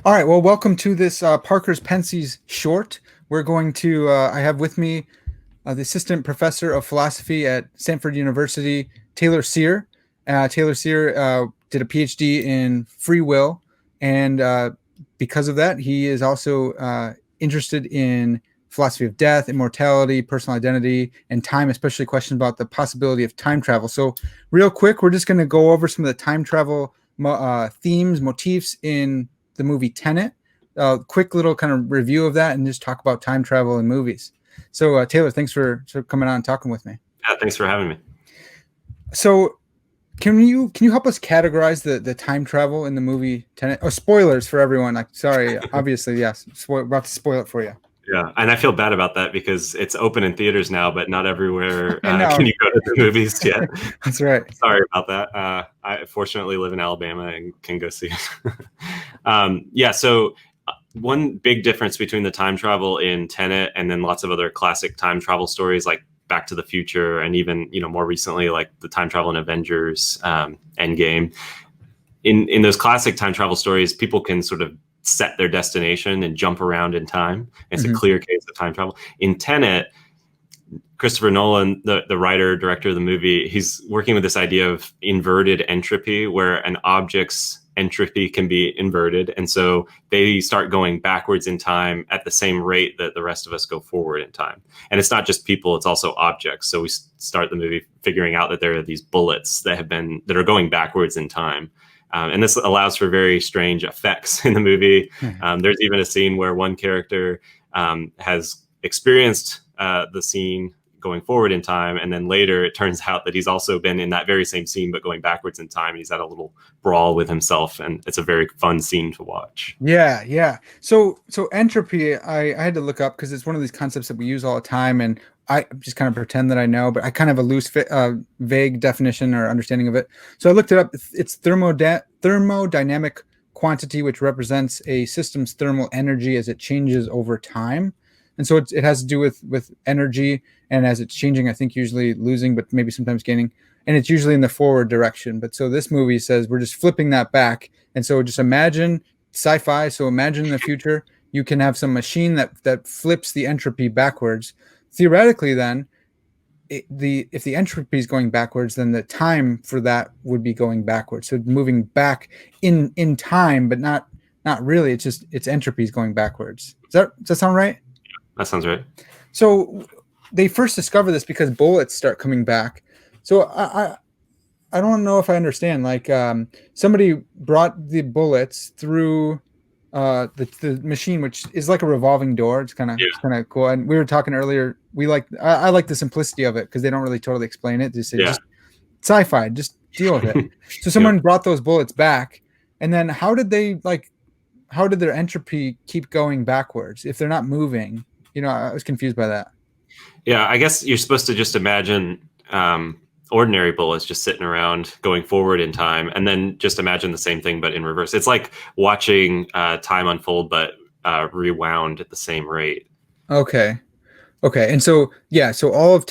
All right. Well, welcome to this Parker's Pensées short. We're going to. I have with me the assistant professor of philosophy at Stanford University, Taylor Cyr. Taylor Cyr did a PhD in free will, and because of that, he is also interested in philosophy of death, immortality, personal identity, and time, especially questions about the possibility of time travel. So, real quick, we're just going to go over some of the time travel themes, motifs in the movie Tenet. Quick little kind of review of that, and just talk about time travel in movies. So, Taylor, thanks for coming on and talking with me. Yeah, thanks for having me. So, can you help us categorize the time travel in the movie Tenet? Oh, spoilers for everyone. Like, sorry, obviously, yes, we're about to spoil it for you. Yeah, and I feel bad about that because it's open in theaters now, but not everywhere I know. can you go to the movies yet. That's right. Sorry about that. I fortunately live in Alabama and can go see it. Yeah, so one big difference between the time travel in Tenet and then lots of other classic time travel stories like Back to the Future and even more recently like the time travel in Avengers Endgame. In those classic time travel stories, people can sort of set their destination and jump around in time. It's a clear case of time travel. In Tenet, Christopher Nolan, the writer, director of the movie, he's working with this idea of inverted entropy, where an object's entropy can be inverted. And so they start going backwards in time at the same rate that the rest of us go forward in time. And it's not just people, it's also objects. So we start the movie figuring out that there are these bullets that are going backwards in time. And this allows for very strange effects in the movie. There's even a scene where one character has experienced the scene going forward in time, and then later it turns out that he's also been in that very same scene but going backwards in time. He's had a little brawl with himself, and it's a very fun scene to watch. Yeah. So entropy, I had to look up because it's one of these concepts that we use all the time, and I just kind of pretend that I know, but I kind of have a loose, vague definition or understanding of it. So I looked it up. It's thermodynamic quantity, which represents a system's thermal energy as it changes over time. And so it has to do with energy, and as it's changing, I think usually losing, but maybe sometimes gaining. And it's usually in the forward direction. But so this movie says we're just flipping that back. And so just imagine sci-fi. So imagine in the future, you can have some machine that flips the entropy backwards. Theoretically, then, if the entropy is going backwards, then the time for that would be going backwards. So moving back in time, but not really. It's entropy is going backwards. Does that sound right? That sounds right. So they first discover this because bullets start coming back. So I don't know if I understand. Like somebody brought the bullets through the machine, which is like a revolving door. It's kind of cool. And we were talking earlier. I like the simplicity of it because they don't really totally explain it. Just sci-fi. Just deal with it. So someone brought those bullets back, and then how did their entropy keep going backwards if they're not moving? I was confused by that. Yeah, I guess you're supposed to just imagine ordinary bullets just sitting around going forward in time, and then just imagine the same thing but in reverse. It's like watching time unfold but rewound at the same rate. Okay. And so all of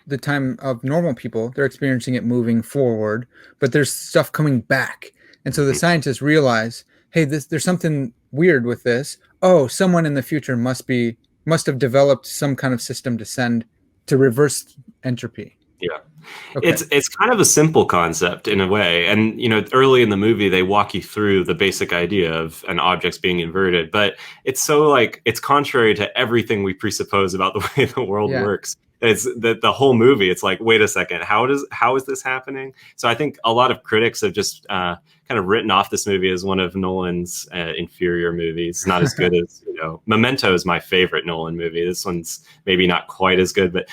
the time of normal people, they're experiencing it moving forward, but there's stuff coming back. And so the scientists realize, hey, there's something weird with this. Oh, someone in the future must have developed some kind of system to reverse entropy. Yeah. Okay. It's kind of a simple concept in a way. And, early in the movie, they walk you through the basic idea of an object's being inverted. But it's so it's contrary to everything we presuppose about the way the world works. It's the whole movie. It's like, wait a second, how is this happening? So I think a lot of critics have just kind of written off this movie as one of Nolan's inferior movies, not as good as, Memento is my favorite Nolan movie. This one's maybe not quite as good, but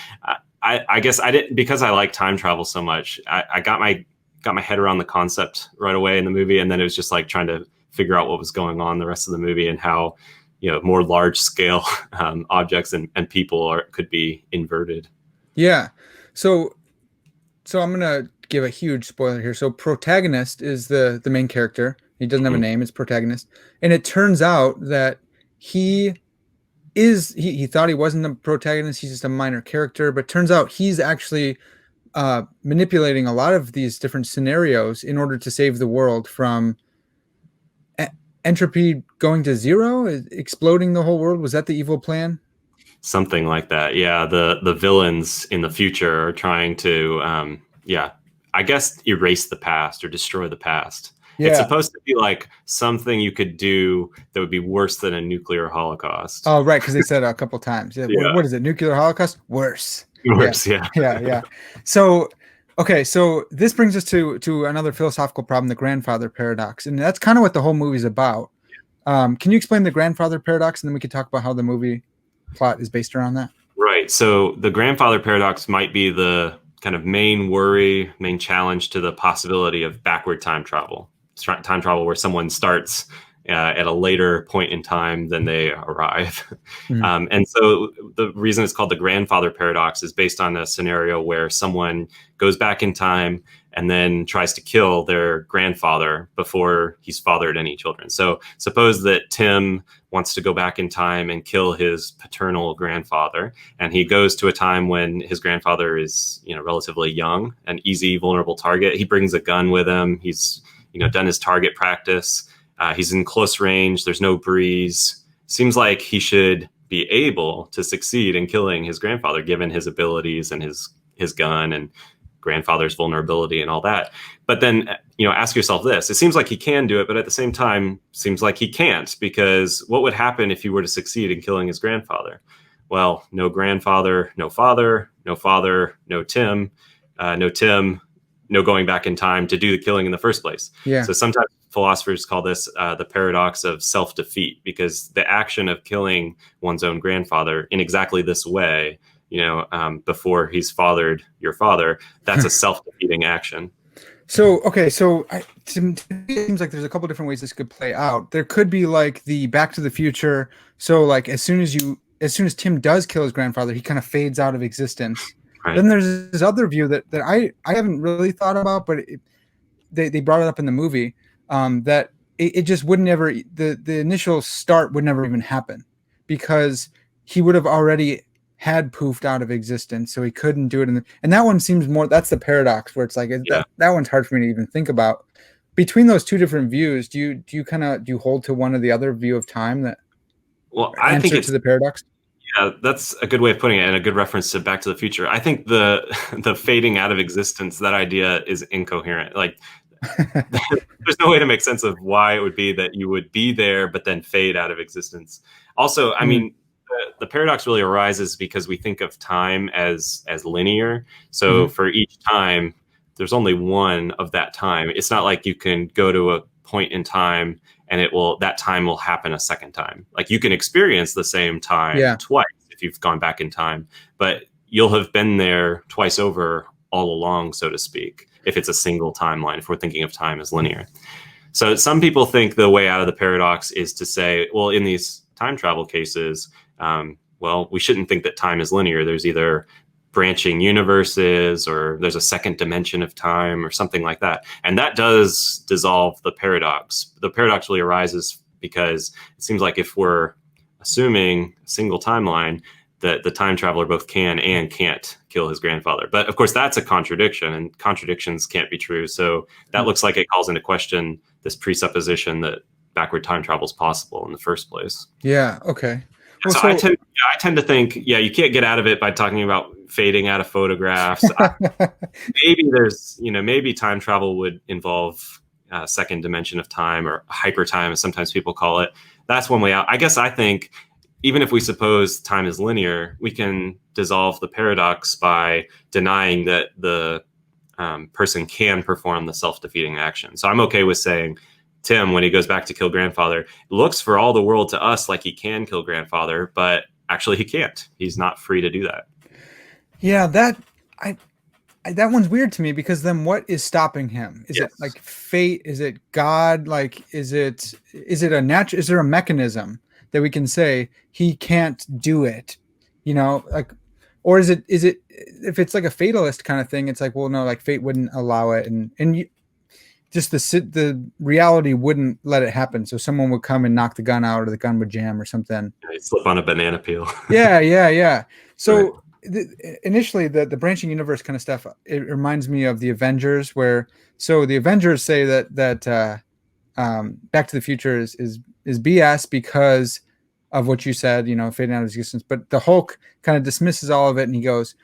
I guess I didn't, because I like time travel so much. I got my head around the concept right away in the movie, and then it was just like trying to figure out what was going on the rest of the movie and how more large scale objects and people could be inverted. Yeah. So I'm gonna give a huge spoiler here. So protagonist is the main character. He doesn't have a name. It's protagonist, and it turns out that he thought he wasn't the protagonist. He's just a minor character, but turns out he's actually manipulating a lot of these different scenarios in order to save the world from entropy going to zero, exploding the whole world? Was that the evil plan? Something like that. Yeah, the villains in the future are trying to, yeah, I guess erase the past or destroy the past. It's Yeah. supposed to be like something you could do that would be worse than a nuclear holocaust. Oh, right, because they said it a couple times. Yeah, Yeah, what is it? Nuclear holocaust? Worse. Yeah, worse. Yeah. yeah, yeah. So, okay, so this brings us to another philosophical problem, the grandfather paradox, and that's kind of what the whole movie's about. Can you explain the grandfather paradox, and then we could talk about how the movie plot is based around that? Right. So the grandfather paradox might be the kind of main worry, main challenge to the possibility of backward time travel. Time travel where someone starts at a later point in time than they arrive. Mhm. And so the reason it's called the grandfather paradox is based on a scenario where someone goes back in time and then tries to kill their grandfather before he's fathered any children. So suppose that Tim wants to go back in time and kill his paternal grandfather, and he goes to a time when his grandfather is, relatively young, an easy vulnerable target. He brings a gun with him. He's, done his target practice. He's in close range. There's no breeze. Seems like he should be able to succeed in killing his grandfather, given his abilities and his gun and grandfather's vulnerability and all that. But then, ask yourself this: it seems like he can do it, but at the same time, seems like he can't, because what would happen if he were to succeed in killing his grandfather? Well, no grandfather, no father, no father, no Tim, no Tim, no going back in time to do the killing in the first place. Yeah. So sometimes philosophers call this the paradox of self-defeat, because the action of killing one's own grandfather in exactly this way, before he's fathered your father, that's a self-defeating action. So, okay, so to me, it seems like there's a couple different ways this could play out. There could be like the Back to the Future. So, like as soon as Tim does kill his grandfather, he kind of fades out of existence. Right. Then there's this other view that I haven't really thought about, but they brought it up in the movie, that it just would never, the initial start would never even happen, because he would have already had poofed out of existence, so he couldn't do it. And that one seems more, that's the paradox where it's like Yeah. that one's hard for me to even think about. Between those two different views, do you hold to one or the other view of time that Well, I think answer to it's the paradox? yeah, that's a good way of putting it, and a good reference to Back to the Future. I think the the fading out of existence, that idea is incoherent. Like, there's no way to make sense of why it would be that you would be there but then fade out of existence. Also, I Mm, mean, the paradox really arises because we think of time as linear. So mhm. for each time, there's only one of that time. It's not like you can go to a point in time and that time will happen a second time. Like, you can experience the same time Yeah. twice if you've gone back in time, but you'll have been there twice over all along, so to speak, if it's a single timeline, if we're thinking of time as linear. So some people think the way out of the paradox is to say, well, in these time travel cases, well, we shouldn't think that time is linear. There's either branching universes, or there's a second dimension of time, or something like that. And that does dissolve the paradox. The paradox really arises because it seems like if we're assuming a single timeline, that the time traveler both can and can't kill his grandfather. But of course, that's a contradiction, and contradictions can't be true. So that looks like it calls into question this presupposition that backward time travel is possible in the first place. Yeah. Okay. Well, So so I tend to think, yeah, you can't get out of it by talking about fading out of photographs. Maybe maybe time travel would involve a second dimension of time, or hyper time, as sometimes people call it. That's one way out. I guess I think even if we suppose time is linear, we can dissolve the paradox by denying that the person can perform the self-defeating action. So I'm okay with saying Tim, when he goes back to kill grandfather, looks for all the world to us like he can kill grandfather, but actually he can't. He's not free to do that. yeah, I that one's weird to me, because then what is stopping him? Is it Yes. like fate? Is it God? Like, is there a mechanism that we can say he can't do it? Like, or is it if it's like a fatalist kind of thing, it's like, well, no, like fate wouldn't allow it, and just the reality wouldn't let it happen. So someone would come and knock the gun out, or the gun would jam or something. He slip on a banana peel. Yeah, yeah, yeah. Right. So initially, the branching universe kind of stuff, it reminds me of the Avengers, where so the Avengers say that Back to the Future is BS because of what you said, fading out of existence. But the Hulk kind of dismisses all of it, and he goes,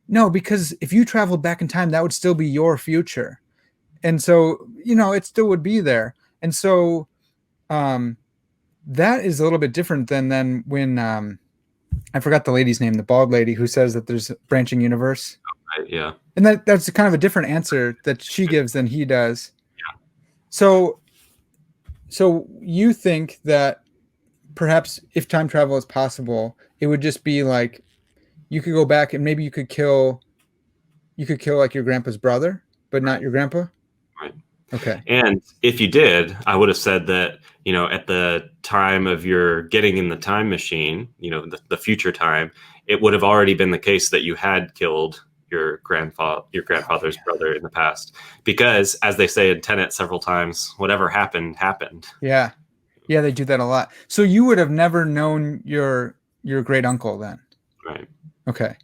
"No, because if you traveled back in time, that would still be your future, and so it still would be there." And so that is a little bit different than when I forgot the lady's name, the bald lady who says that there's a branching universe. Right, yeah. And that's kind of a different answer that she gives than he does. So you think that perhaps if time travel is possible, it would just be like you could go back and maybe you could kill like your grandpa's brother, but not your grandpa? Right. Okay. And if you did, I would have said that, at the time of your getting in the time machine, the future time, it would have already been the case that you had killed your grandfather's brother in the past, because as they say in Tenet several times, whatever happened happened. Yeah. Yeah, they do that a lot. So you would have never known your great uncle then. Right. Okay.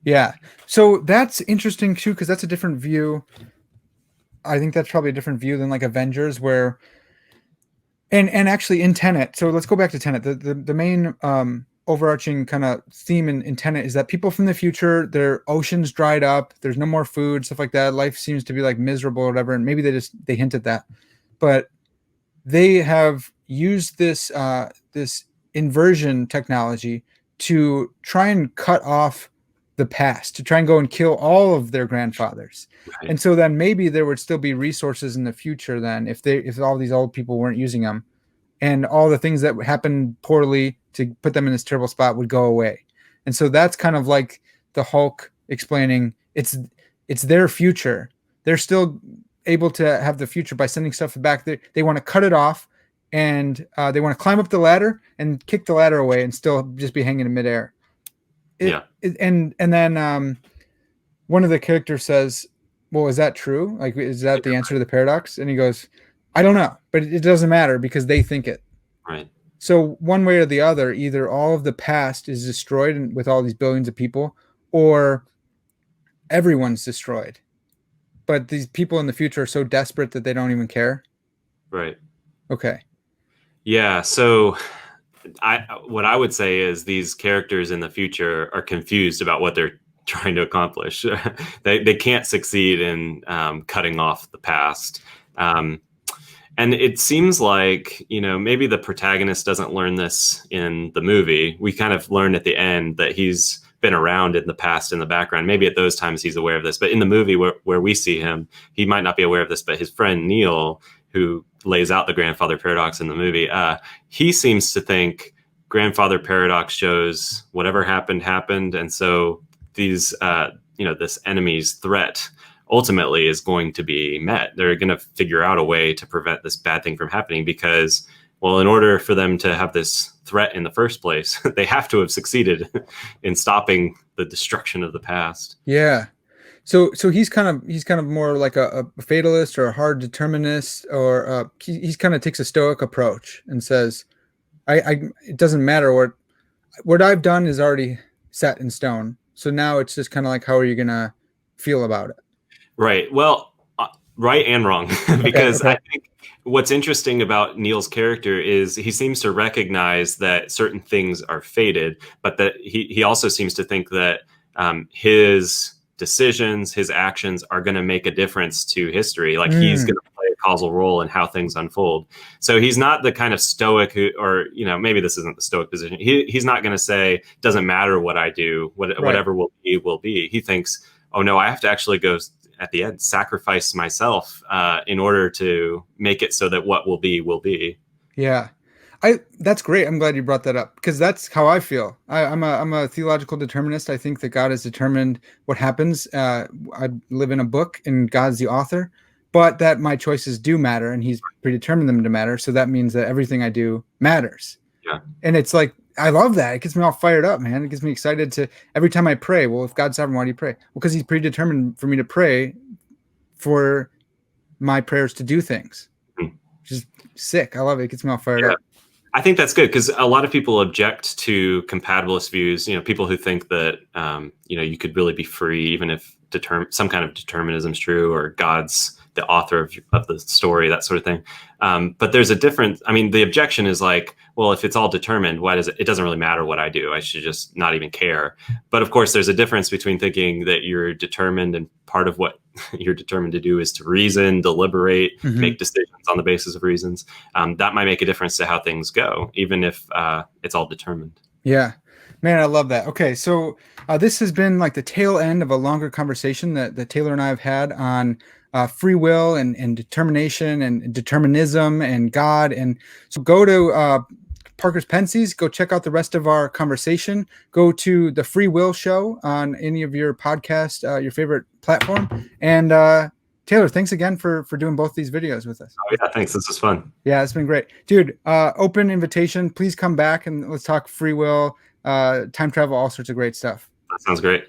Yeah. So that's interesting too, because that's a different view. I think that's probably a different view than like Avengers, where and actually in Tenet. So let's go back to Tenet. The main overarching kind of theme in Tenet is that people from the future, their oceans dried up, there's no more food, stuff like that. Life seems to be like miserable or whatever, and maybe they hint at that, but they have used this this inversion technology to try and cut off the past, to try and go and kill all of their grandfathers. Right. And so then maybe there would still be resources in the future then if all these old people weren't using them, and all the things that happened poorly to put them in this terrible spot would go away. And so that's kind of like the Hulk explaining it's their future. They're still able to have the future by sending stuff back. They want to cut it off, and they want to climb up the ladder and kick the ladder away and still just be hanging in midair. And then one of the characters says, "Well, is that true? Like, is that the answer to the paradox?" And he goes, "I don't know, but it doesn't matter because they think it." Right. So one way or the other, either all of the past is destroyed with all these billions of people, or everyone's destroyed. But these people in the future are so desperate that they don't even care. Right. Okay. Yeah. So what I would say is these characters in the future are confused about what they're trying to accomplish. They can't succeed in cutting off the past. And it seems like, maybe the protagonist doesn't learn this in the movie. We kind of learn at the end that he's been around in the past in the background. Maybe at those times he's aware of this. But in the movie where we see him, he might not be aware of this. But his friend Neil, who lays out the grandfather paradox in the movie, he seems to think grandfather paradox shows whatever happened. And so these, this enemy's threat ultimately is going to be met. They're going to figure out a way to prevent this bad thing from happening because, well, in order for them to have this threat in the first place, they have to have succeeded in stopping the destruction of the past. Yeah. So he's kind of more like a fatalist or a hard determinist, or he's kind of takes a stoic approach and says, it doesn't matter what I've done is already set in stone. So now it's just kind of like, how are you going to feel about it? Right. Well, right and wrong, because Okay. I think what's interesting about Neil's character is he seems to recognize that certain things are fated, but that he also seems to think that his decisions, his actions are going to make a difference to history. Like he's going to play a causal role in how things unfold. So he's not the kind of stoic or maybe this isn't the stoic position. He's not going to say, doesn't matter what I do, whatever will be, will be. He thinks, oh no, I have to actually go at the end, sacrifice myself in order to make it so that what will be will be. Yeah. That's great. I'm glad you brought that up because that's how I feel. I'm a theological determinist. I think that God has determined what happens. I live in a book and God's the author, but that my choices do matter and he's predetermined them to matter. So that means that everything I do matters. Yeah. And it's like, I love that. It gets me all fired up, man. It gets me excited to every time I pray. Well, if God's sovereign, why do you pray? Well, because he's predetermined for me to pray for my prayers to do things. Which is sick. I love it. It gets me all fired up. I think that's good because a lot of people object to compatibilist views. People who think that you could really be free even if some kind of determinism is true or God's the author of the story, that sort of thing. But there's a difference. I mean, the objection is like, well, if it's all determined, why does it doesn't really matter what I do. I should just not even care. But of course, there's a difference between thinking that you're determined and part of what you're determined to do is to reason, deliberate, make decisions on the basis of reasons. That might make a difference to how things go, even if it's all determined. Yeah, man, I love that. Okay, so this has been like the tail end of a longer conversation that Taylor and I have had on free will and determination and determinism and God. And so go to Parker's Pensées, go check out the rest of our conversation. Go to the Free Will Show on any of your podcast, your favorite platform. And Taylor, thanks again for doing both these videos with us. Oh, yeah, thanks. This was fun. Yeah, it's been great. Dude, open invitation. Please come back and let's talk free will, time travel, all sorts of great stuff. That sounds great.